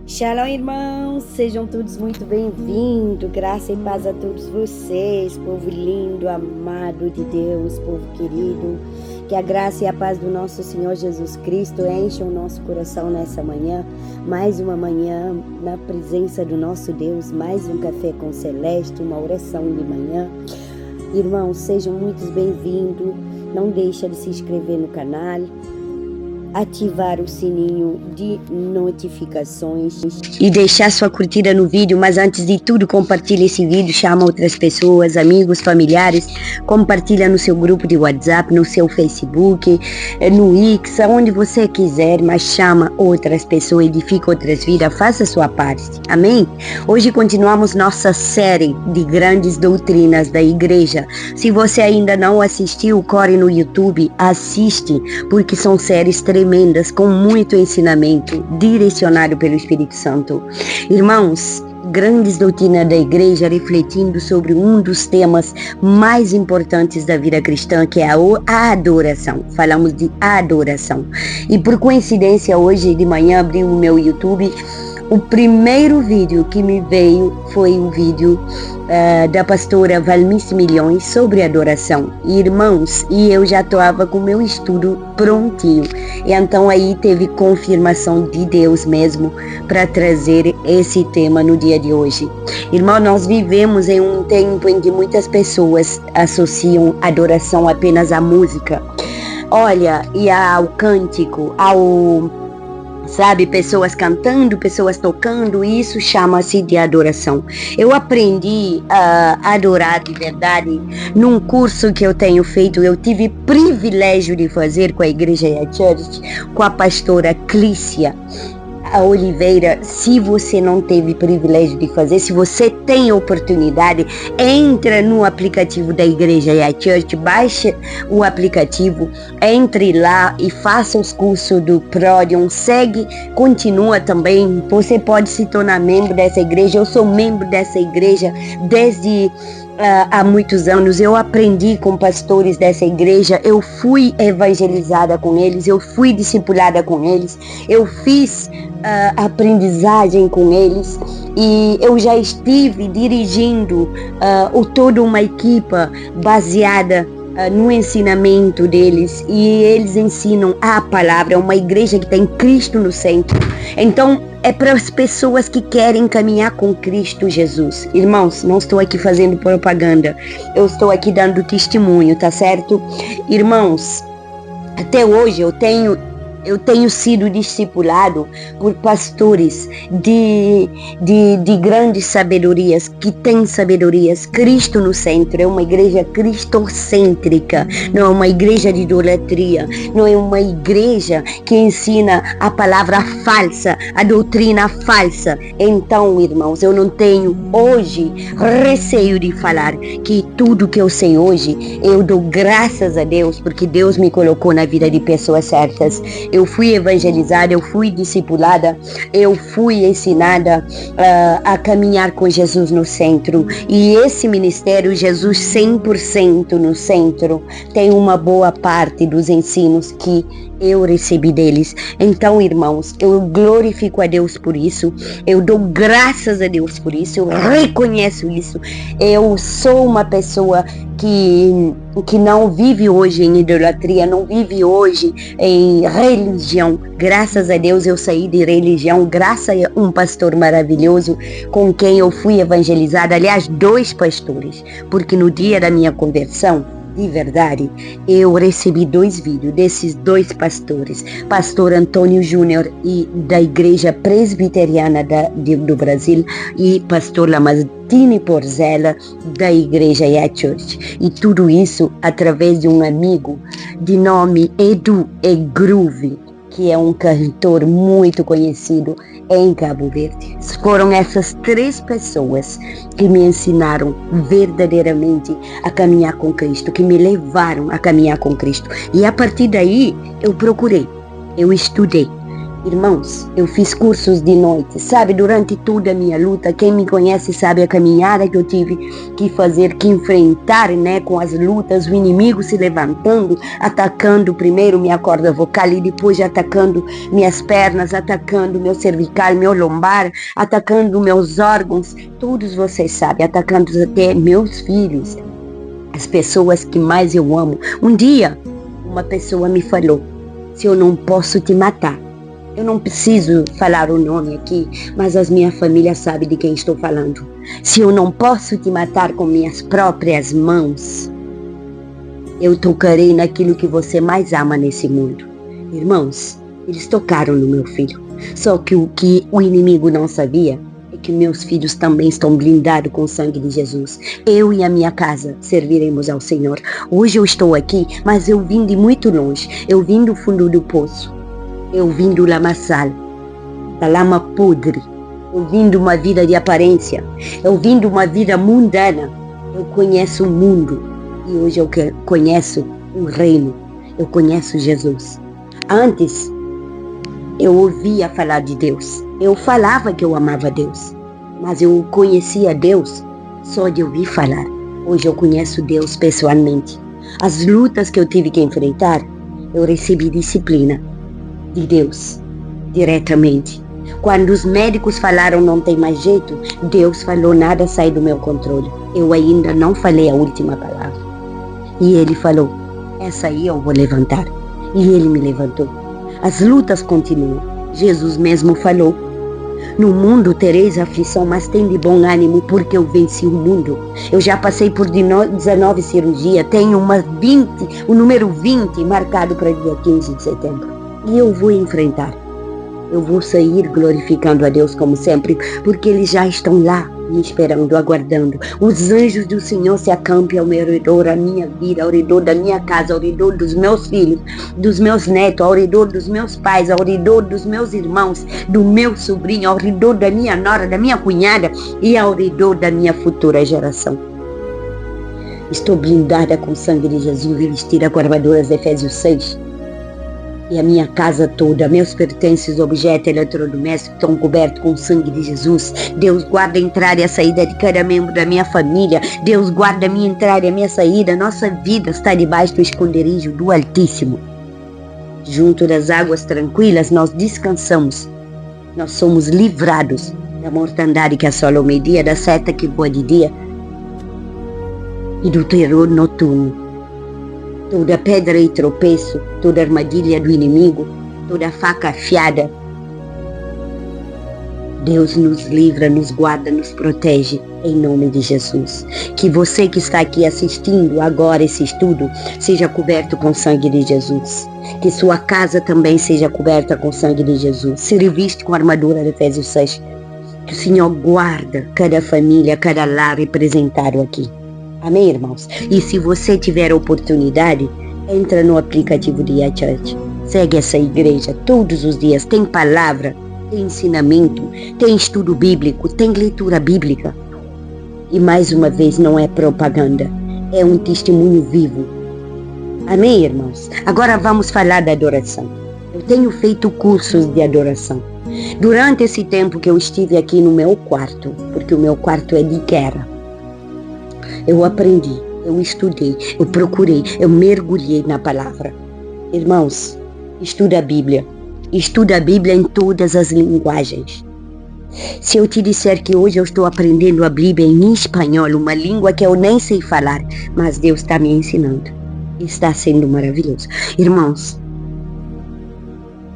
Shalom, irmãos, sejam todos muito bem-vindos, graça e paz a todos vocês, povo lindo, amado de Deus, povo querido, que a graça e a paz do nosso Senhor Jesus Cristo encham o nosso coração nessa manhã, mais uma manhã na presença do nosso Deus, mais um café com Celeste, uma oração de manhã. Irmãos, sejam muito bem-vindos, não deixa de se inscrever no canal, ativar o sininho de notificações e deixar sua curtida no vídeo, mas antes de tudo compartilhe esse vídeo, chama outras pessoas, amigos, familiares, compartilha no seu grupo de WhatsApp, no seu Facebook, no X, aonde você quiser, mas chama outras pessoas, edifica outras vidas, faça a sua parte, amém? Hoje continuamos nossa série de grandes doutrinas da igreja. Se você ainda não assistiu, corre no YouTube, assiste, porque são séries tremendas, com muito ensinamento, direcionado pelo Espírito Santo. Irmãos, grandes doutrinas da igreja, refletindo sobre um dos temas mais importantes da vida cristã, que é a adoração. Falamos de adoração. E por coincidência, hoje de manhã abri o meu YouTube. O primeiro vídeo que me veio foi um vídeo da pastora Valmice Milhões sobre adoração. Irmãos, e eu já estava com o meu estudo prontinho. E então aí teve confirmação de Deus mesmo para trazer esse tema no dia de hoje. Irmão, nós vivemos em um tempo em que muitas pessoas associam adoração apenas à música. Olha, e ao cântico, pessoas cantando, pessoas tocando, isso chama-se de adoração. Eu aprendi a adorar de verdade num curso que eu tenho feito, eu tive privilégio de fazer com a Igreja Church, com a pastora Clícia Oliveira. Se você não teve privilégio de fazer, se você tem oportunidade, entra no aplicativo da Igreja Church, baixa o aplicativo, entre lá e faça os cursos do Prodium, segue, continua também, você pode se tornar membro dessa igreja. Eu sou membro dessa igreja desde há muitos anos. Eu aprendi com pastores dessa igreja, eu fui evangelizada com eles, eu fui discipulada com eles, eu fiz aprendizagem com eles, e eu já estive dirigindo toda uma equipa baseada no ensinamento deles, e eles ensinam a palavra. É uma igreja que tem Cristo no centro, então é para as pessoas que querem caminhar com Cristo Jesus. Irmãos, não estou aqui fazendo propaganda, eu estou aqui dando testemunho, tá certo? Irmãos, até hoje eu tenho sido discipulado por pastores de grandes sabedorias, que têm sabedorias, Cristo no centro. É uma igreja cristocêntrica, não é uma igreja de idolatria, não é uma igreja que ensina a palavra falsa, a doutrina falsa. Então, irmãos, eu não tenho hoje receio de falar que tudo que eu sei hoje, eu dou graças a Deus, porque Deus me colocou na vida de pessoas certas. Eu fui evangelizada, eu fui discipulada, eu fui ensinada a caminhar com Jesus no centro. E esse ministério, Jesus 100% no centro, tem uma boa parte dos ensinos que eu recebi deles. Então, irmãos, eu glorifico a Deus por isso, eu dou graças a Deus por isso, eu reconheço isso. Eu sou uma pessoa que não vive hoje em idolatria, não vive hoje em religião. Graças a Deus eu saí de religião, graças a um pastor maravilhoso com quem eu fui evangelizada, aliás, 2 pastores, porque no dia da minha conversão, de verdade, eu recebi 2 vídeos desses 2 pastores, pastor Antônio Júnior e da Igreja Presbiteriana do Brasil, e pastor Lamartine Porzella da Igreja Church. E tudo isso através de um amigo de nome Edu Groove, que é um cantor muito conhecido em Cabo Verde. Foram essas 3 pessoas que me ensinaram verdadeiramente a caminhar com Cristo, que me levaram a caminhar com Cristo. E a partir daí eu procurei, eu estudei, Irmãos, eu fiz cursos de noite, sabe, durante toda a minha luta. Quem me conhece sabe a caminhada que eu tive que fazer, que enfrentar, né, com as lutas, o inimigo se levantando, atacando primeiro minha corda vocal e depois atacando minhas pernas, atacando meu cervical, meu lombar, atacando meus órgãos, todos vocês sabem, atacando até meus filhos, as pessoas que mais eu amo. Um dia, uma pessoa me falou: se eu não posso te matar, eu não preciso falar o nome aqui, mas a minha família sabe de quem estou falando. Se eu não posso te matar com minhas próprias mãos, eu tocarei naquilo que você mais ama nesse mundo. Irmãos, eles tocaram no meu filho. Só que o inimigo não sabia é que meus filhos também estão blindados com o sangue de Jesus. Eu e a minha casa serviremos ao Senhor. Hoje eu estou aqui, mas eu vim de muito longe. Eu vim do fundo do poço. Eu vim do lamaçal, da lama podre. Eu vim de uma vida de aparência. Eu vim de uma vida mundana. Eu conheço o mundo. E hoje eu conheço o reino. Eu conheço Jesus. Antes, eu ouvia falar de Deus. Eu falava que eu amava Deus. Mas eu conhecia Deus só de ouvir falar. Hoje eu conheço Deus pessoalmente. As lutas que eu tive que enfrentar, eu recebi disciplina de Deus, diretamente. Quando os médicos falaram não tem mais jeito, Deus falou nada sai do meu controle. Eu ainda não falei a última palavra. E Ele falou, essa aí eu vou levantar. E Ele me levantou. As lutas continuam. Jesus mesmo falou, no mundo tereis aflição, mas tem de bom ânimo, porque eu venci o mundo. Eu já passei por 19 cirurgias, tenho o número 20 marcado para dia 15 de setembro. E eu vou enfrentar. Eu vou sair glorificando a Deus como sempre, porque eles já estão lá me esperando, aguardando. Os anjos do Senhor se acampam ao meu redor, a minha vida, ao redor da minha casa, ao redor dos meus filhos, dos meus netos, ao redor dos meus pais, ao redor dos meus irmãos, do meu sobrinho, ao redor da minha nora, da minha cunhada e ao redor da minha futura geração. Estou blindada com o sangue de Jesus e vestida com a armadura de Efésios 6. E a minha casa toda, meus pertences, objetos eletrodomésticos estão cobertos com o sangue de Jesus. Deus guarda a entrada e a saída de cada membro da minha família. Deus guarda a minha entrada e a minha saída. Nossa vida está debaixo do esconderijo do Altíssimo. Junto das águas tranquilas nós descansamos. Nós somos livrados da mortandade que assola o meio-dia, da seta que voa de dia e do terror noturno. Toda pedra e tropeço, toda armadilha do inimigo, toda faca afiada. Deus nos livra, nos guarda, nos protege, em nome de Jesus. Que você que está aqui assistindo agora esse estudo, seja coberto com o sangue de Jesus. Que sua casa também seja coberta com o sangue de Jesus. Se reviste com a armadura de Efésios 6. Que o Senhor guarda cada família, cada lar representado aqui. Amém, irmãos? E se você tiver a oportunidade, entra no aplicativo de iChurch. Segue essa igreja todos os dias. Tem palavra, tem ensinamento, tem estudo bíblico, tem leitura bíblica. E mais uma vez, não é propaganda. É um testemunho vivo. Amém, irmãos? Agora vamos falar da adoração. Eu tenho feito cursos de adoração. Durante esse tempo que eu estive aqui no meu quarto, porque o meu quarto é de guerra, eu aprendi, eu estudei, eu procurei, eu mergulhei na palavra. Irmãos, estuda a Bíblia. Estuda a Bíblia em todas as linguagens. Se eu te disser que hoje eu estou aprendendo a Bíblia em espanhol, uma língua que eu nem sei falar, mas Deus está me ensinando. Está sendo maravilhoso. Irmãos,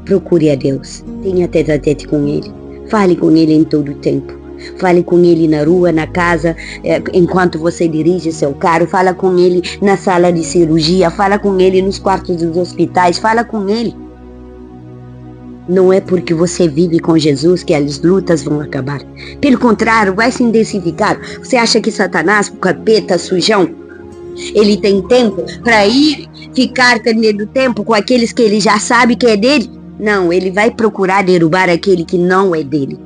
procure a Deus. Tenha tete-a-tete com Ele. Fale com Ele em todo o tempo. Fale com Ele na rua, na casa, enquanto você dirige seu carro. Fala com Ele na sala de cirurgia. Fala com Ele nos quartos dos hospitais. Fala com Ele. Não é porque você vive com Jesus que as lutas vão acabar. Pelo contrário, vai se intensificar. Você acha que Satanás, o capeta, sujão, ele tem tempo para ir ficar perdendo tempo com aqueles que ele já sabe que é dele? Não, ele vai procurar derrubar aquele que não é dele.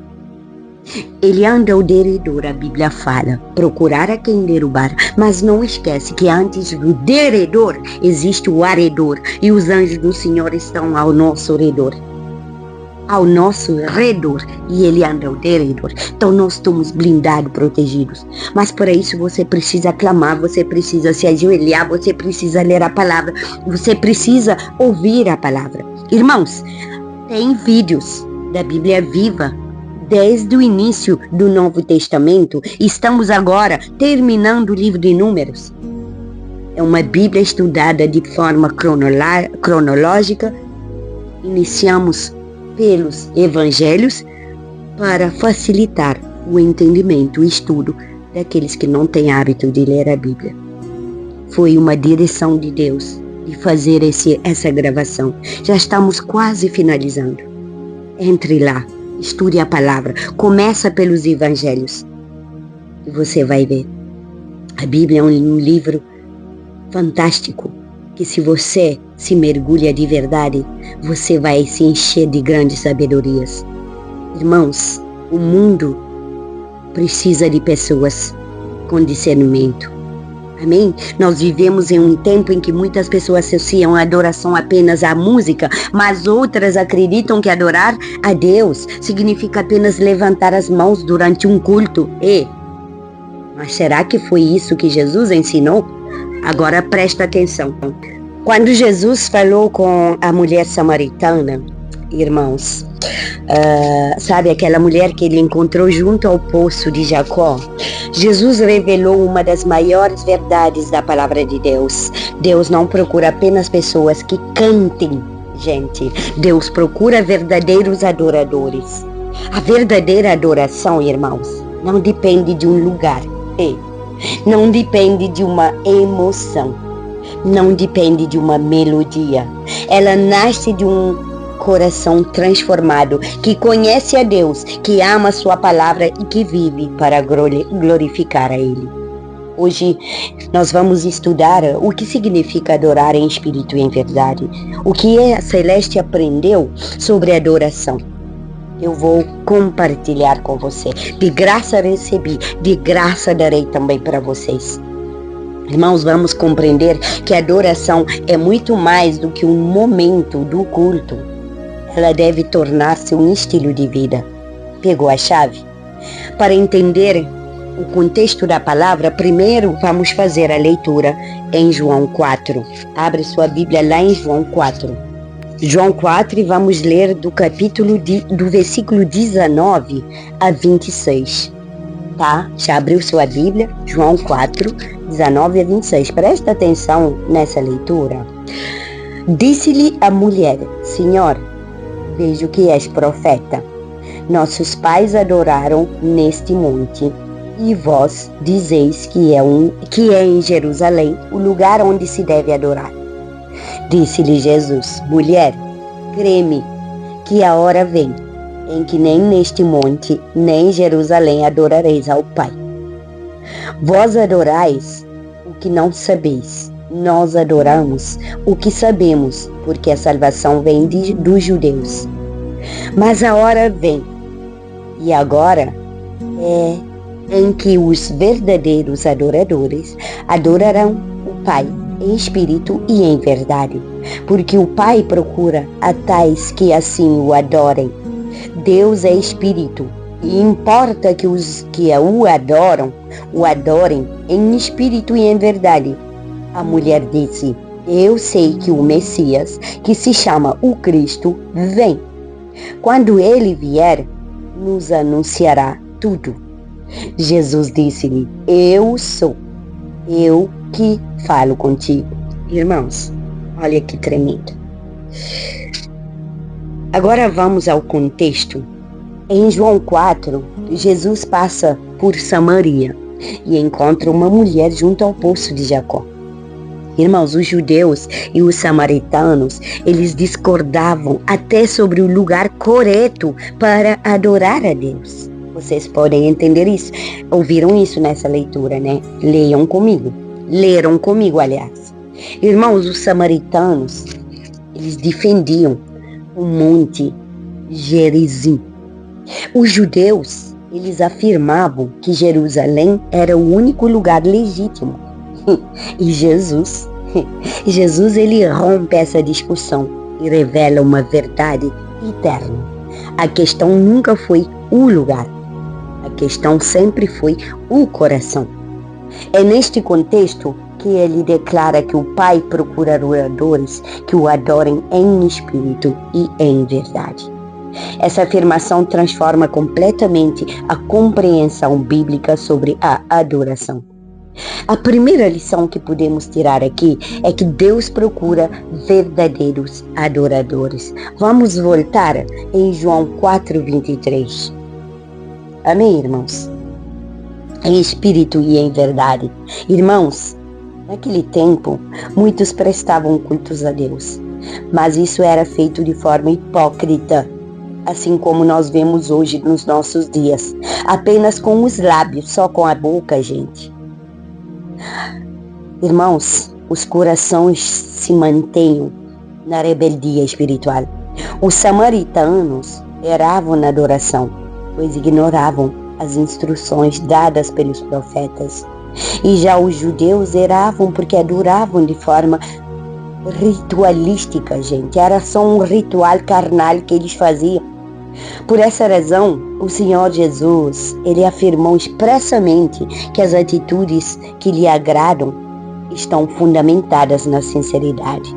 Ele anda ao derredor, a Bíblia fala, procurar a quem derrubar, mas não esquece que antes do derredor existe o arredor e os anjos do Senhor estão ao nosso redor. ao nosso redor e ele anda ao teu redor. Então nós estamos blindados, protegidos. Mas para isso você precisa clamar, você precisa se ajoelhar, você precisa ler a palavra, você precisa ouvir a palavra. Irmãos, tem vídeos da Bíblia Viva desde o início do Novo Testamento. Estamos agora terminando o livro de Números. É uma Bíblia estudada de forma cronológica. Iniciamos pelos evangelhos para facilitar o entendimento, o estudo daqueles que não têm hábito de ler a Bíblia. Foi uma direção de Deus de fazer essa gravação. Já estamos quase finalizando. Entre lá, estude a palavra, começa pelos evangelhos e você vai ver. A Bíblia é um livro fantástico, que se você se mergulha de verdade, você vai se encher de grandes sabedorias. Irmãos, o mundo precisa de pessoas com discernimento. Amém? Nós vivemos em um tempo em que muitas pessoas associam a adoração apenas à música, mas outras acreditam que adorar a Deus significa apenas levantar as mãos durante um culto. Mas será que foi isso que Jesus ensinou? Agora presta atenção. Quando Jesus falou com a mulher samaritana, irmãos, sabe aquela mulher que ele encontrou junto ao poço de Jacó? Jesus revelou uma das maiores verdades da palavra de Deus. Deus não procura apenas pessoas que cantem, gente. Deus procura verdadeiros adoradores. A verdadeira adoração, irmãos, não depende de um lugar. Não depende de uma emoção, não depende de uma melodia. Ela nasce de um coração transformado, que conhece a Deus, que ama a sua palavra e que vive para glorificar a Ele. Hoje nós vamos estudar o que significa adorar em espírito e em verdade, o que a Celeste aprendeu sobre adoração. Eu vou compartilhar com você. De graça recebi, de graça darei também para vocês. Irmãos, vamos compreender que a adoração é muito mais do que um momento do culto. Ela deve tornar-se um estilo de vida. Pegou a chave? Para entender o contexto da palavra, primeiro vamos fazer a leitura em João 4. Abre sua Bíblia lá em João 4. João 4 e vamos ler do versículo 19 a 26, tá? Já abriu sua Bíblia? João 4, 19 a 26. Presta atenção nessa leitura. Disse-lhe a mulher: Senhor, vejo que és profeta. Nossos pais adoraram neste monte, e vós dizeis que é em Jerusalém o lugar onde se deve adorar. Disse-lhe Jesus: Mulher, crê-me que a hora vem em que nem neste monte, nem em Jerusalém adorareis ao Pai. Vós adorais o que não sabeis, nós adoramos o que sabemos, porque a salvação vem dos judeus. Mas a hora vem, e agora é em que os verdadeiros adoradores adorarão o Pai em espírito e em verdade, porque o Pai procura a tais que assim o adorem. Deus é espírito, e importa que os que o adorem em espírito e em verdade. A mulher disse: Eu sei que o Messias, que se chama o Cristo, vem. Quando ele vier, nos anunciará tudo. Jesus disse-lhe: Eu sou, eu que falo contigo. Irmãos, olha que tremendo. Agora vamos ao contexto. Em João 4, Jesus passa por Samaria e encontra uma mulher junto ao poço de Jacó. Irmãos, os judeus e os samaritanos, eles discordavam até sobre o lugar correto para adorar a Deus. Vocês podem entender isso. Ouviram isso nessa leitura, né? Leram comigo, aliás. Irmãos, os samaritanos, eles defendiam o Monte Gerizim. Os judeus, eles afirmavam que Jerusalém era o único lugar legítimo. E Jesus, ele rompe essa discussão e revela uma verdade eterna. A questão nunca foi o lugar. A questão sempre foi o coração. É neste contexto que ele declara que o Pai procura adoradores que o adorem em espírito e em verdade. Essa afirmação transforma completamente a compreensão bíblica sobre a adoração. A primeira lição que podemos tirar aqui é que Deus procura verdadeiros adoradores. Vamos voltar em João 4:23. Amém, irmãos? Em espírito e em verdade. Irmãos, naquele tempo, muitos prestavam cultos a Deus, mas isso era feito de forma hipócrita, assim como nós vemos hoje nos nossos dias, apenas com os lábios, só com a boca, gente. Irmãos, os corações se mantenham na rebeldia espiritual. Os samaritanos erravam na adoração, pois ignoravam as instruções dadas pelos profetas. E já os judeus erravam porque adoravam de forma ritualística, gente. Era só um ritual carnal que eles faziam. Por essa razão, o Senhor Jesus, ele afirmou expressamente que as atitudes que lhe agradam estão fundamentadas na sinceridade.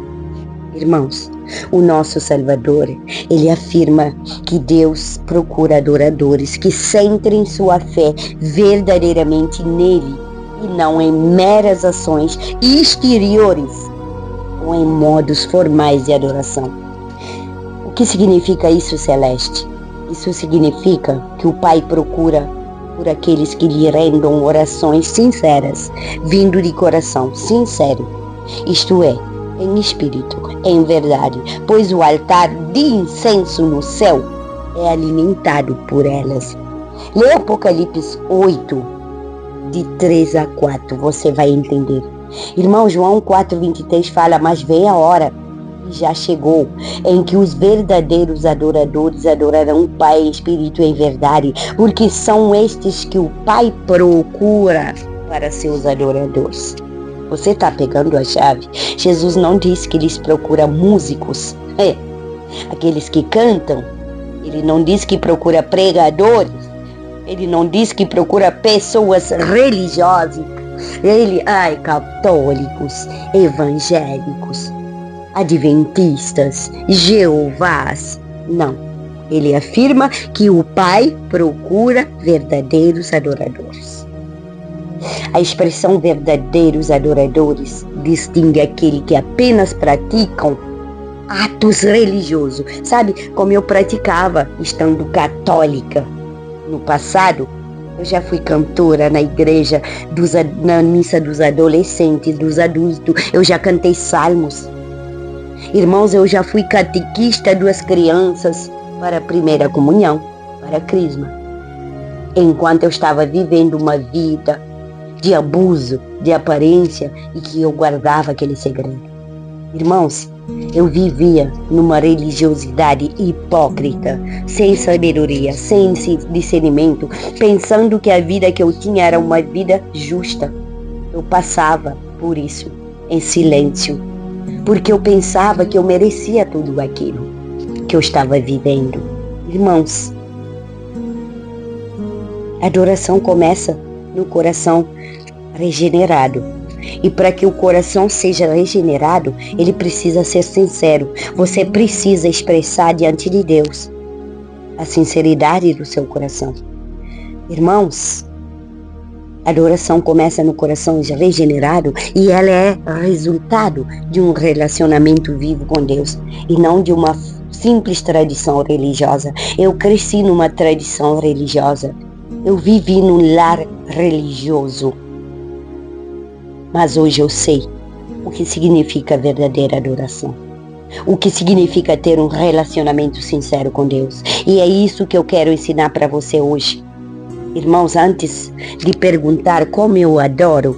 Irmãos, o nosso Salvador, ele afirma que Deus procura adoradores que centrem sua fé verdadeiramente nele e não em meras ações exteriores ou em modos formais de adoração. O que significa isso, Celeste? Isso significa que o Pai procura por aqueles que lhe rendam orações sinceras, vindo de coração sincero, isto é, em espírito, em verdade, pois o altar de incenso no céu é alimentado por elas. Lê Apocalipse 8, de 3 a 4, você vai entender. Irmão, João 4:23 fala, mas vem a hora, e já chegou, em que os verdadeiros adoradores adorarão o Pai em espírito e em verdade, porque são estes que o Pai procura para seus adoradores. Você está pegando a chave? Jesus não disse que eles procuram músicos, aqueles que cantam. Ele não disse que procura pregadores. Ele não disse que procura pessoas religiosas. Católicos, evangélicos, adventistas, Jeovás. Não. Ele afirma que o Pai procura verdadeiros adoradores. A expressão verdadeiros adoradores distingue aquele que apenas praticam atos religiosos. Sabe como eu praticava estando católica no passado? Eu já fui cantora na igreja, na missa dos adolescentes, dos adultos. Eu já cantei salmos. Irmãos, eu já fui catequista das crianças para a primeira comunhão, para a crisma. Enquanto eu estava vivendo uma vida de abuso, de aparência, e que eu guardava aquele segredo. Irmãos, eu vivia numa religiosidade hipócrita, sem sabedoria, sem discernimento, pensando que a vida que eu tinha era uma vida justa. Eu passava por isso em silêncio, porque eu pensava que eu merecia tudo aquilo que eu estava vivendo. Irmãos, a adoração começa no coração regenerado. E para que o coração seja regenerado, ele precisa ser sincero. Você precisa expressar diante de Deus a sinceridade do seu coração. Irmãos, a adoração começa no coração já regenerado e ela é resultado de um relacionamento vivo com Deus e não de uma simples tradição religiosa. Eu cresci numa tradição religiosa. Eu vivi num lar religioso. Mas hoje eu sei o que significa verdadeira adoração. O que significa ter um relacionamento sincero com Deus. E é isso que eu quero ensinar para você hoje. Irmãos, antes de perguntar como eu adoro,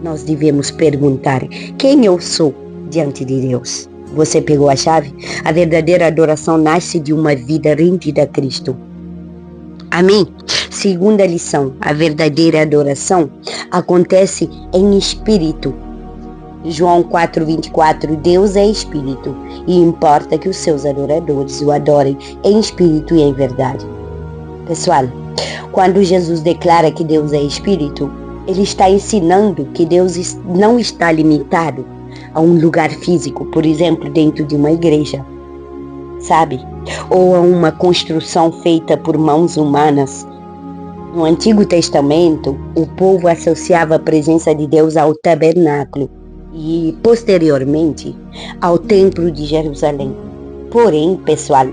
nós devemos perguntar quem eu sou diante de Deus. Você pegou a chave? A verdadeira adoração nasce de uma vida rendida a Cristo. Amém? Segunda lição, a verdadeira adoração acontece em espírito João 4:24, Deus é espírito e importa que os seus adoradores o adorem em espírito e em verdade. Pessoal, quando Jesus declara que Deus é espírito, ele está ensinando que Deus não está limitado a um lugar físico, por exemplo, dentro de uma igreja, sabe? Ou a uma construção feita por mãos humanas. No Antigo Testamento, o povo associava a presença de Deus ao tabernáculo e, posteriormente, ao Templo de Jerusalém. Porém, pessoal,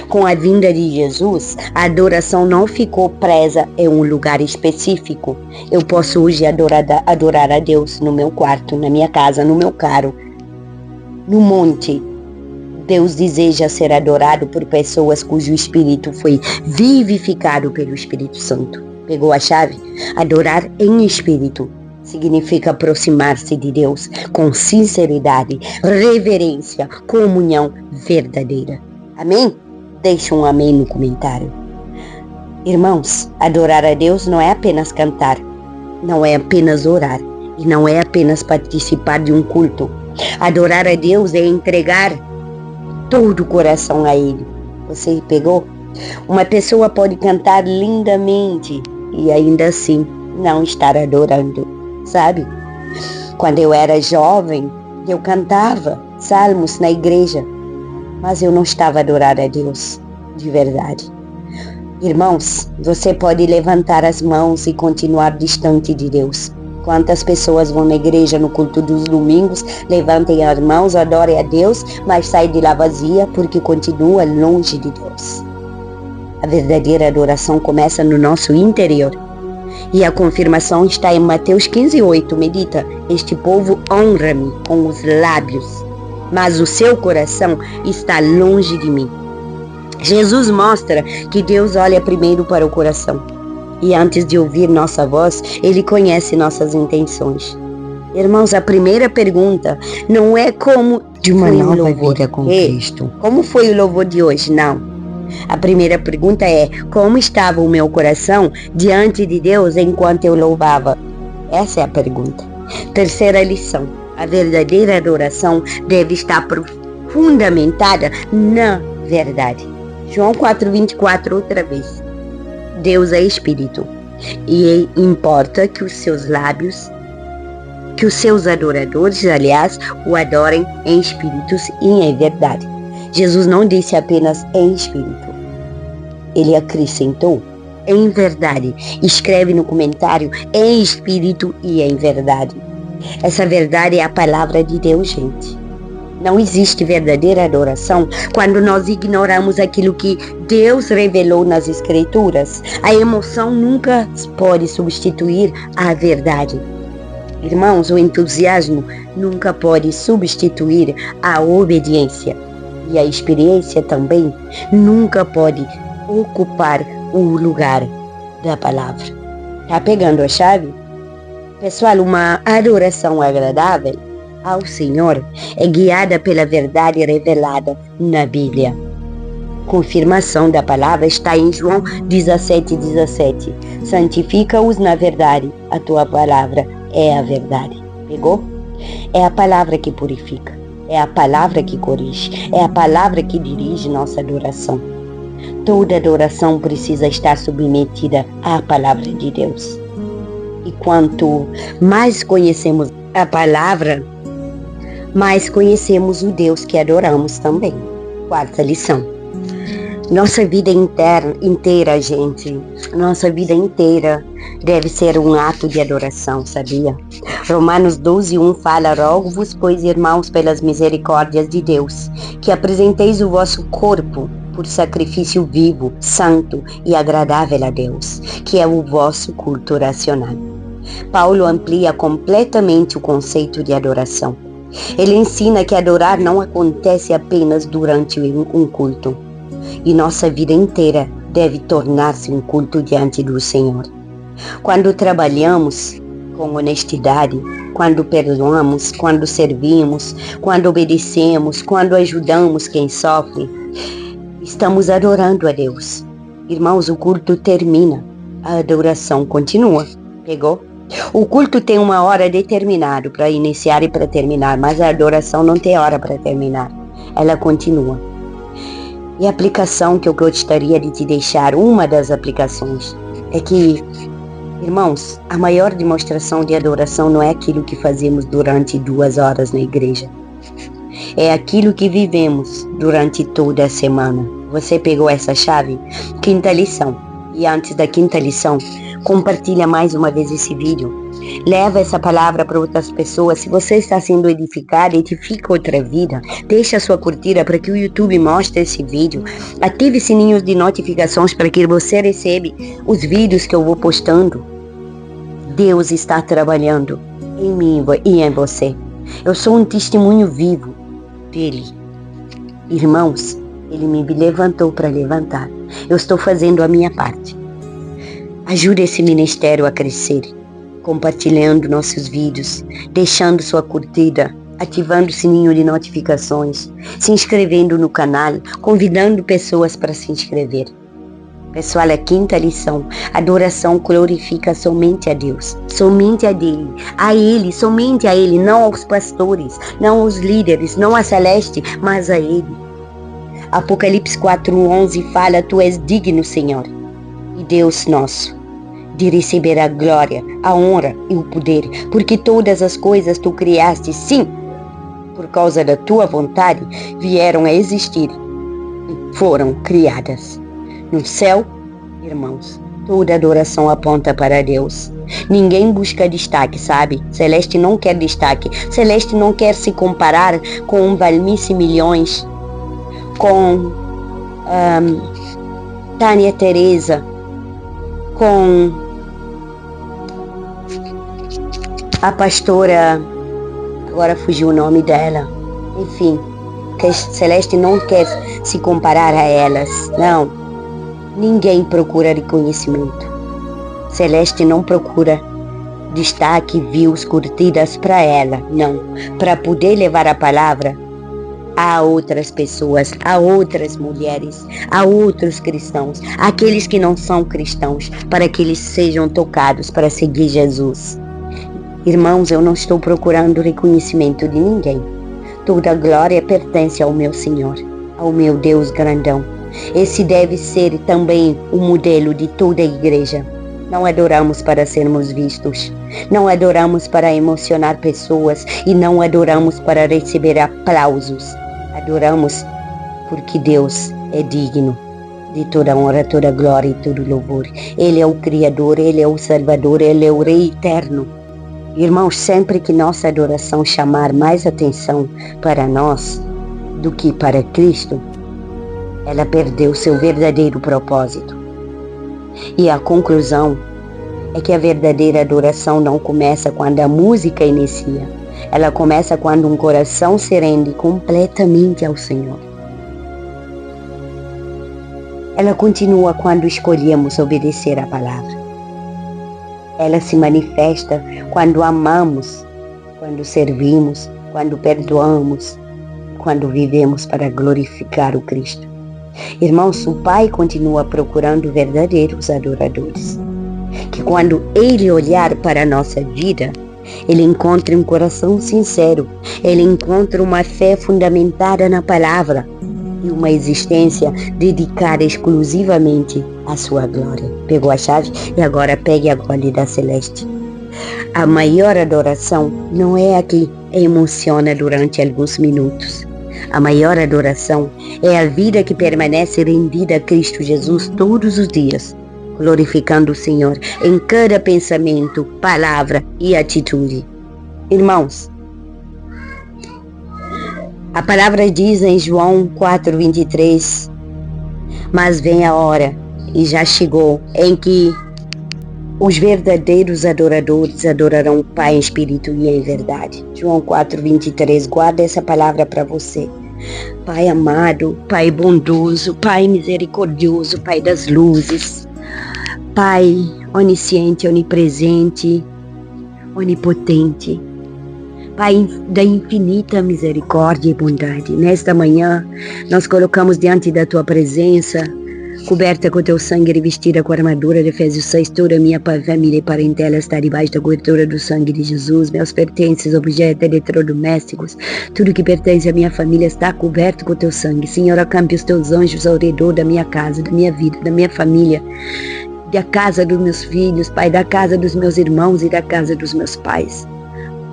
com a vinda de Jesus, a adoração não ficou presa em um lugar específico. Eu posso hoje adorar a Deus no meu quarto, na minha casa, no meu carro, no monte. Deus deseja ser adorado por pessoas cujo espírito foi vivificado pelo Espírito Santo. Pegou a chave? Adorar em espírito significa aproximar-se de Deus com sinceridade, reverência, comunhão verdadeira. Amém? Deixa um amém no comentário. Irmãos, adorar a Deus não é apenas cantar, não é apenas orar e não é apenas participar de um culto. Adorar a Deus é entregar todo o coração a Ele. Você pegou? Uma pessoa pode cantar lindamente e ainda assim não estar adorando, sabe? Quando eu era jovem, eu cantava salmos na igreja, mas eu não estava a adorar a Deus de verdade. Irmãos, você pode levantar as mãos e continuar distante de Deus. Quantas pessoas vão na igreja no culto dos domingos, levantem as mãos, adorem a Deus, mas saem de lá vazia porque continua longe de Deus. A verdadeira adoração começa no nosso interior. E a confirmação está em Mateus 15:8. Medita, este povo honra-me com os lábios, mas o seu coração está longe de mim. Jesus mostra que Deus olha primeiro para o coração. E antes de ouvir nossa voz, Ele conhece nossas intenções. Irmãos, a primeira pergunta não é como de uma nova vida com Cristo. Como foi o louvor de hoje? Não. A primeira pergunta é, como estava o meu coração diante de Deus enquanto eu louvava? Essa é a pergunta. Terceira lição, a verdadeira adoração deve estar fundamentada na verdade. João 4:24, outra vez. Deus é espírito e importa que os seus lábios, que os seus adoradores, aliás, o adorem em espíritos e em verdade. Jesus não disse apenas em espírito. Ele acrescentou em verdade. Escreve no comentário em espírito e em verdade. Essa verdade é a palavra de Deus, gente. Não existe verdadeira adoração quando nós ignoramos aquilo que Deus revelou nas Escrituras. A emoção nunca pode substituir a verdade. Irmãos, o entusiasmo nunca pode substituir a obediência. E a experiência também nunca pode ocupar o lugar da palavra. Tá pegando a chave? Pessoal, uma adoração agradável ao Senhor é guiada pela verdade revelada na Bíblia. Confirmação da palavra está em João 17:17. Santifica-os na verdade, a tua palavra é a verdade. Pegou? É a palavra que purifica, é a palavra que corrige, é a palavra que dirige nossa adoração. Toda adoração precisa estar submetida à palavra de Deus. E quanto mais conhecemos a palavra, mais conhecemos o Deus que adoramos também. Quarta lição. Nossa vida inteira, gente, nossa vida inteira deve ser um ato de adoração, sabia? Romanos 12:1 fala, rogo-vos, pois, irmãos, pelas misericórdias de Deus, que apresenteis o vosso corpo por sacrifício vivo, santo e agradável a Deus, que é o vosso culto racional. Paulo amplia completamente o conceito de adoração. Ele ensina que adorar não acontece apenas durante um culto. E nossa vida inteira deve tornar-se um culto diante do Senhor. Quando trabalhamos com honestidade, quando perdoamos, quando servimos, quando obedecemos, quando ajudamos quem sofre, estamos adorando a Deus. Irmãos, o culto termina, a adoração continua. Pegou? O culto tem uma hora determinada para iniciar e para terminar, mas a adoração não tem hora para terminar. Ela continua. E a aplicação que eu gostaria de te deixar, uma das aplicações, é que, irmãos, a maior demonstração de adoração não é aquilo que fazemos durante 2 horas na igreja. É aquilo que vivemos durante toda a semana. Você pegou essa chave? 5ª lição. E antes da 5ª lição, compartilha mais uma vez esse vídeo. Leva essa palavra para outras pessoas. Se você está sendo edificado, edifica outra vida. Deixa a sua curtida para que o YouTube mostre esse vídeo. Ative sininhos de notificações para que você receba os vídeos que eu vou postando. Deus está trabalhando em mim e em você. Eu sou um testemunho vivo dele. Irmãos, ele me levantou para levantar. Eu estou fazendo a minha parte. Ajude esse ministério a crescer, compartilhando nossos vídeos, deixando sua curtida, ativando o sininho de notificações, se inscrevendo no canal, convidando pessoas para se inscrever. Pessoal, a 5ª lição, adoração glorifica somente a Deus, somente a Ele, somente a Ele, não aos pastores, não aos líderes, não a Celeste, mas a Ele. Apocalipse 4:11 fala, tu és digno, Senhor, e Deus nosso, de receber a glória, a honra e o poder, porque todas as coisas tu criaste, sim, por causa da tua vontade, vieram a existir e foram criadas. No céu, irmãos, toda adoração aponta para Deus. Ninguém busca destaque, sabe? Celeste não quer destaque. Celeste não quer se comparar com um Valmice Milhões, com Tânia Teresa, com a pastora, agora fugiu o nome dela, enfim, Celeste não quer se comparar a elas, não. Ninguém procura reconhecimento. Celeste não procura destaque, views, curtidas para ela, não. Para poder levar a palavra a outras pessoas, a outras mulheres, a outros cristãos, aqueles que não são cristãos, para que eles sejam tocados para seguir Jesus. Irmãos, eu não estou procurando reconhecimento de ninguém. Toda glória pertence ao meu Senhor, ao meu Deus grandão. Esse deve ser também o modelo de toda a igreja. Não adoramos para sermos vistos, não adoramos para emocionar pessoas e não adoramos para receber aplausos. Adoramos porque Deus é digno de toda honra, toda glória e todo louvor. Ele é o Criador, Ele é o Salvador, Ele é o Rei eterno. Irmãos, sempre que nossa adoração chamar mais atenção para nós do que para Cristo, ela perdeu seu verdadeiro propósito. E a conclusão é que a verdadeira adoração não começa quando a música inicia. Ela começa quando um coração se rende completamente ao Senhor. Ela continua quando escolhemos obedecer a palavra. Ela se manifesta quando amamos, quando servimos, quando perdoamos, quando vivemos para glorificar o Cristo. Irmãos, o Pai continua procurando verdadeiros adoradores. Que quando Ele olhar para a nossa vida, Ele encontre um coração sincero, Ele encontra uma fé fundamentada na palavra e uma existência dedicada exclusivamente à sua glória. Pegou a chave? E agora pegue a glória da Celeste. A maior adoração não é a que emociona durante alguns minutos. A maior adoração é a vida que permanece rendida a Cristo Jesus todos os dias, glorificando o Senhor em cada pensamento, palavra e atitude. Irmãos, a palavra diz em João 4:23, mas vem a hora, e já chegou, em que os verdadeiros adoradores adorarão o Pai em espírito e em verdade. João 4:23, guarda essa palavra para você. Pai amado, Pai bondoso, Pai misericordioso, Pai das luzes, Pai onisciente, onipresente, onipotente, Pai da infinita misericórdia e bondade. Nesta manhã, nós colocamos diante da Tua presença coberta com teu sangue, revestida com a armadura de Efésios 6, toda a minha família e parentela está debaixo da cobertura do sangue de Jesus. Meus pertences, objetos, eletrodomésticos, tudo que pertence à minha família está coberto com teu sangue. Senhor, acampe os teus anjos ao redor da minha casa, da minha vida, da minha família, da casa dos meus filhos, Pai, da casa dos meus irmãos e da casa dos meus pais.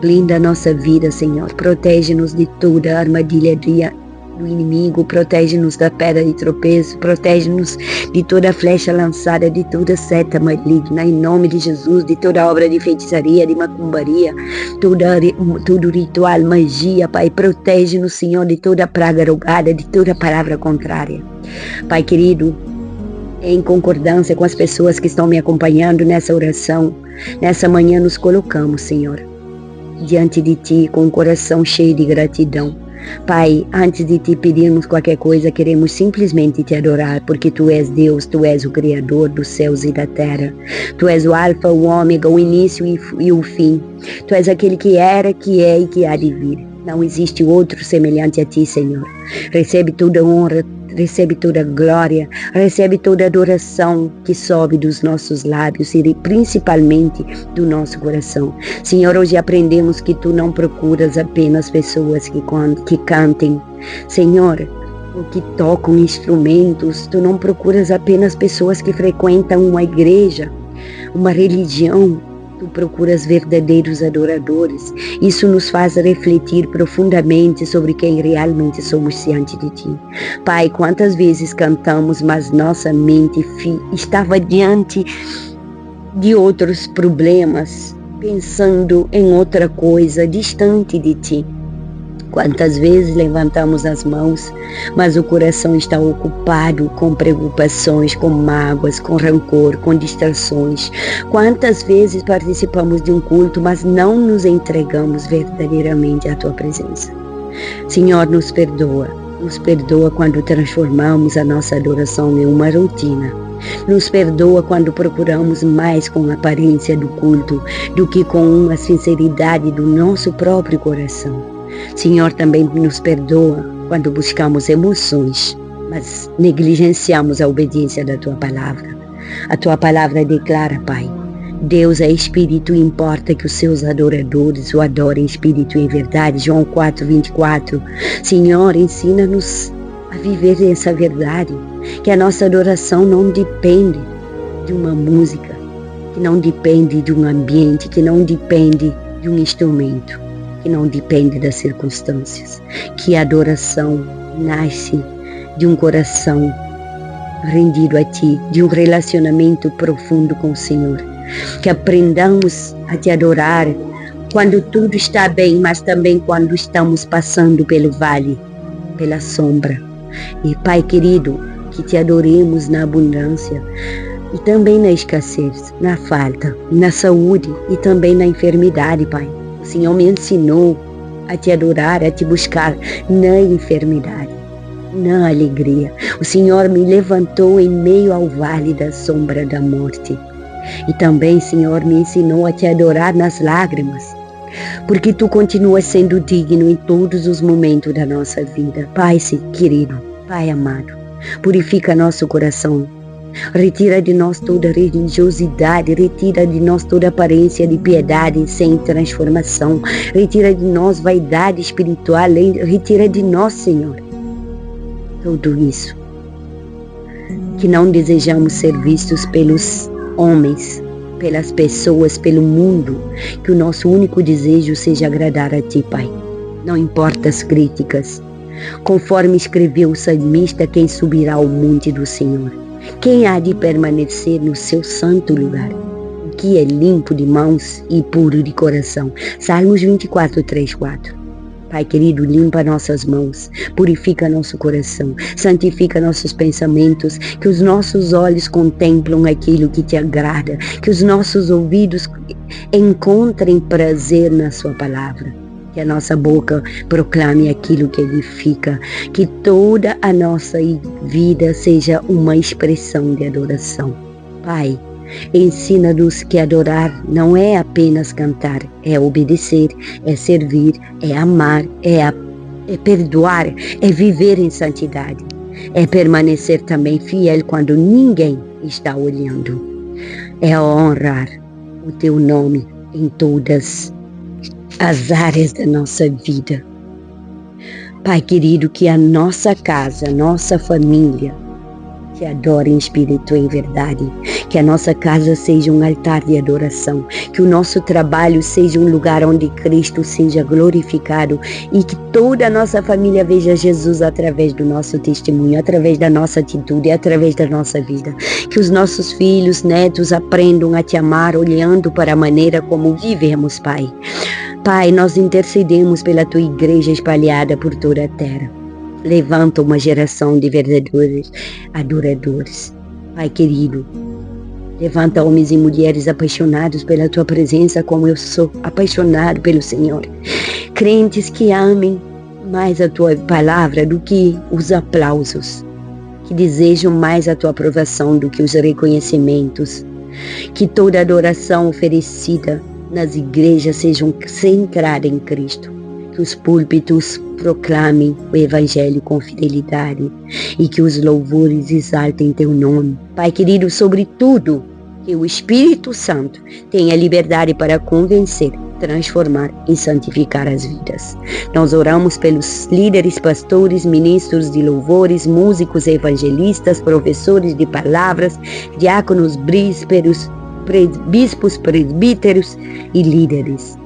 Blinda a nossa vida, Senhor. Protege-nos de toda a armadilha do inimigo, protege-nos da pedra de tropeço, protege-nos de toda flecha lançada, de toda seta maligna, em nome de Jesus, de toda obra de feitiçaria, de macumbaria, todo ritual, magia, Pai, protege-nos, Senhor, de toda praga rogada, de toda palavra contrária. Pai querido, em concordância com as pessoas que estão me acompanhando nessa oração, nessa manhã nos colocamos, Senhor, diante de Ti com o coração cheio de gratidão. Pai, antes de Te pedirmos qualquer coisa, queremos simplesmente Te adorar, porque Tu és Deus, Tu és o Criador dos céus e da terra. Tu és o Alfa, o Ômega, o início e o fim. Tu és aquele que era, que é e que há de vir. Não existe outro semelhante a Ti, Senhor. Recebe toda honra, recebe toda glória, recebe toda adoração que sobe dos nossos lábios e principalmente do nosso coração. Senhor, hoje aprendemos que Tu não procuras apenas pessoas que cantem. Senhor, ou que tocam instrumentos, Tu não procuras apenas pessoas que frequentam uma igreja, uma religião. Tu procuras verdadeiros adoradores. Isso nos faz refletir profundamente sobre quem realmente somos diante de Ti. Pai, quantas vezes cantamos, mas nossa mente estava diante de outros problemas, pensando em outra coisa, distante de Ti. Quantas vezes levantamos as mãos, mas o coração está ocupado com preocupações, com mágoas, com rancor, com distrações. Quantas vezes participamos de um culto, mas não nos entregamos verdadeiramente à Tua presença. Senhor, nos perdoa quando transformamos a nossa adoração em uma rotina. Nos perdoa quando procuramos mais com a aparência do culto do que com a sinceridade do nosso próprio coração. Senhor, também nos perdoa quando buscamos emoções, mas negligenciamos a obediência da Tua palavra. A Tua palavra declara, Pai, Deus é Espírito e importa que os seus adoradores o adorem em Espírito e em verdade. João 4:24. Senhor, ensina-nos a viver essa verdade, que a nossa adoração não depende de uma música, que não depende de um ambiente, que não depende de um instrumento, que não depende das circunstâncias, que a adoração nasce de um coração rendido a Ti, de um relacionamento profundo com o Senhor, que aprendamos a Te adorar quando tudo está bem, mas também quando estamos passando pelo vale, pela sombra. E Pai querido, que Te adoremos na abundância e também na escassez, na falta, na saúde e também na enfermidade, Pai. O Senhor me ensinou a Te adorar, a Te buscar na enfermidade, na alegria. O Senhor me levantou em meio ao vale da sombra da morte. E também, Senhor, me ensinou a Te adorar nas lágrimas, porque Tu continuas sendo digno em todos os momentos da nossa vida. Pai querido, Pai amado, purifica nosso coração. Retira de nós toda religiosidade, retira de nós toda aparência de piedade sem transformação, retira de nós vaidade espiritual, retira de nós, Senhor, tudo isso, que não desejamos ser vistos pelos homens, pelas pessoas, pelo mundo, que o nosso único desejo seja agradar a Ti, Pai, não importa as críticas, conforme escreveu o salmista, quem subirá ao monte do Senhor? Quem há de permanecer no seu santo lugar? O que é limpo de mãos e puro de coração? Salmos 24, 3, 4. Pai querido, limpa nossas mãos, purifica nosso coração, santifica nossos pensamentos, que os nossos olhos contemplam aquilo que Te agrada, que os nossos ouvidos encontrem prazer na Sua palavra. Que a nossa boca proclame aquilo que edifica, que toda a nossa vida seja uma expressão de adoração. Pai, ensina-nos que adorar não é apenas cantar, é obedecer, é servir, é amar, é perdoar, é viver em santidade. É permanecer também fiel quando ninguém está olhando. É honrar o teu nome em todas as áreas da nossa vida. Pai querido, que a nossa casa, nossa família, te adore em espírito e em verdade. Que a nossa casa seja um altar de adoração. Que o nosso trabalho seja um lugar onde Cristo seja glorificado. E que toda a nossa família veja Jesus através do nosso testemunho, através da nossa atitude, através da nossa vida. Que os nossos filhos, netos aprendam a te amar olhando para a maneira como vivemos, Pai. Pai, nós intercedemos pela tua igreja espalhada por toda a terra. Levanta uma geração de verdadeiros adoradores. Pai querido, levanta homens e mulheres apaixonados pela tua presença, como eu sou apaixonado pelo Senhor. Crentes que amem mais a tua palavra do que os aplausos, que desejam mais a tua aprovação do que os reconhecimentos. Que toda adoração oferecida nas igrejas seja centrada em Cristo. Que os púlpitos proclamem o Evangelho com fidelidade e que os louvores exaltem teu nome. Pai querido, sobretudo, que o Espírito Santo tenha liberdade para convencer, transformar e santificar as vidas. Nós oramos pelos líderes, pastores, ministros de louvores, músicos, evangelistas, professores de palavras, diáconos, bispos, presbíteros e líderes.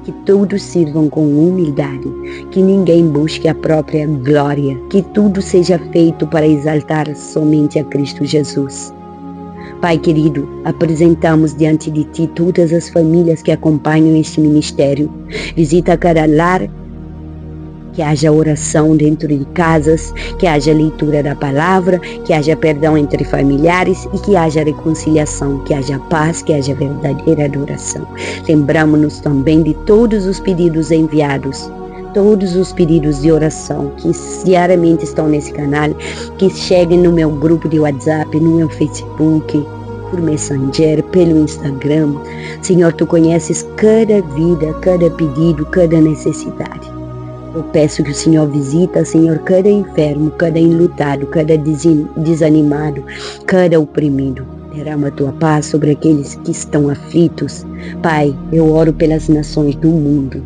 Que todos sirvam com humildade, que ninguém busque a própria glória, que tudo seja feito para exaltar somente a Cristo Jesus. Pai querido, apresentamos diante de Ti todas as famílias que acompanham este ministério. Visita cada lar, que haja oração dentro de casas, que haja leitura da palavra, que haja perdão entre familiares e que haja reconciliação, que haja paz, que haja verdadeira adoração. Lembramos-nos também de todos os pedidos enviados, todos os pedidos de oração que diariamente estão nesse canal, que cheguem no meu grupo de WhatsApp, no meu Facebook, por Messenger, pelo Instagram. Senhor, Tu conheces cada vida, cada pedido, cada necessidade. Eu peço que o Senhor visita, Senhor, cada enfermo, cada enlutado, cada desanimado, cada oprimido. Derrama a Tua paz sobre aqueles que estão aflitos. Pai, eu oro pelas nações do mundo.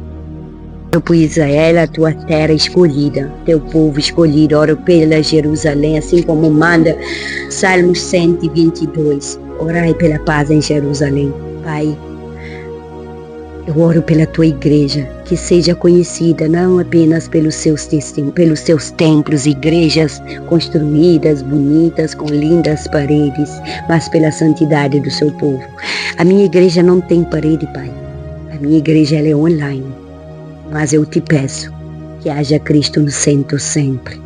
Eu por Israel, a Tua terra escolhida, Teu povo escolhido. Oro pela Jerusalém, assim como manda Salmos 122. Orai pela paz em Jerusalém. Pai, eu oro pela Tua igreja, que seja conhecida não apenas pelos seus templos, igrejas construídas, bonitas, com lindas paredes, mas pela santidade do seu povo. A minha igreja não tem parede, Pai. A minha igreja ela é online. Mas eu te peço que haja Cristo no centro sempre.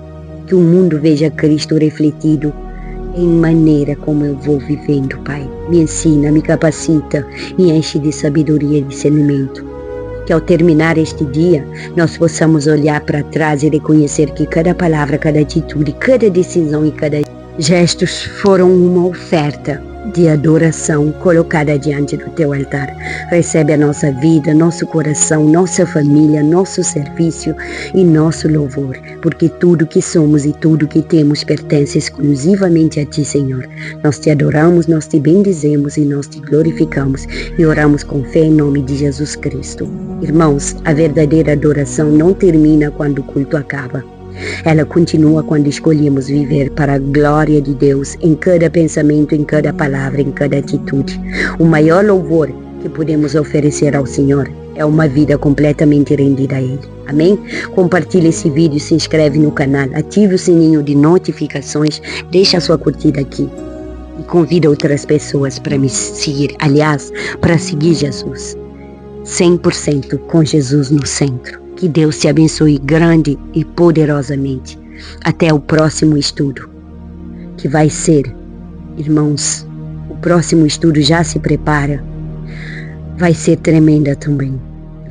Que o mundo veja Cristo refletido em maneira como eu vou vivendo, Pai. Me ensina, me capacita, me enche de sabedoria e discernimento. Que ao terminar este dia, nós possamos olhar para trás e reconhecer que cada palavra, cada atitude, cada decisão e cada gesto foram uma oferta de adoração colocada diante do Teu altar. Recebe a nossa vida, nosso coração, nossa família, nosso serviço e nosso louvor, porque tudo que somos e tudo que temos pertence exclusivamente a Ti, Senhor. Nós Te adoramos, nós Te bendizemos e nós Te glorificamos e oramos com fé em nome de Jesus Cristo. Irmãos, a verdadeira adoração não termina quando o culto acaba. Ela continua quando escolhemos viver para a glória de Deus em cada pensamento, em cada palavra, em cada atitude. O maior louvor que podemos oferecer ao Senhor é uma vida completamente rendida a Ele. Amém? Compartilhe esse vídeo, se inscreve no canal, ative o sininho de notificações, deixa a sua curtida aqui e convida outras pessoas para me seguir. Aliás, para seguir Jesus. 100% com Jesus no centro. Que Deus te abençoe grande e poderosamente. Até o próximo estudo, que vai ser, irmãos, o próximo estudo já se prepara. Vai ser tremenda também.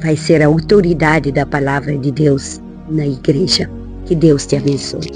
Vai ser a autoridade da palavra de Deus na igreja. Que Deus te abençoe.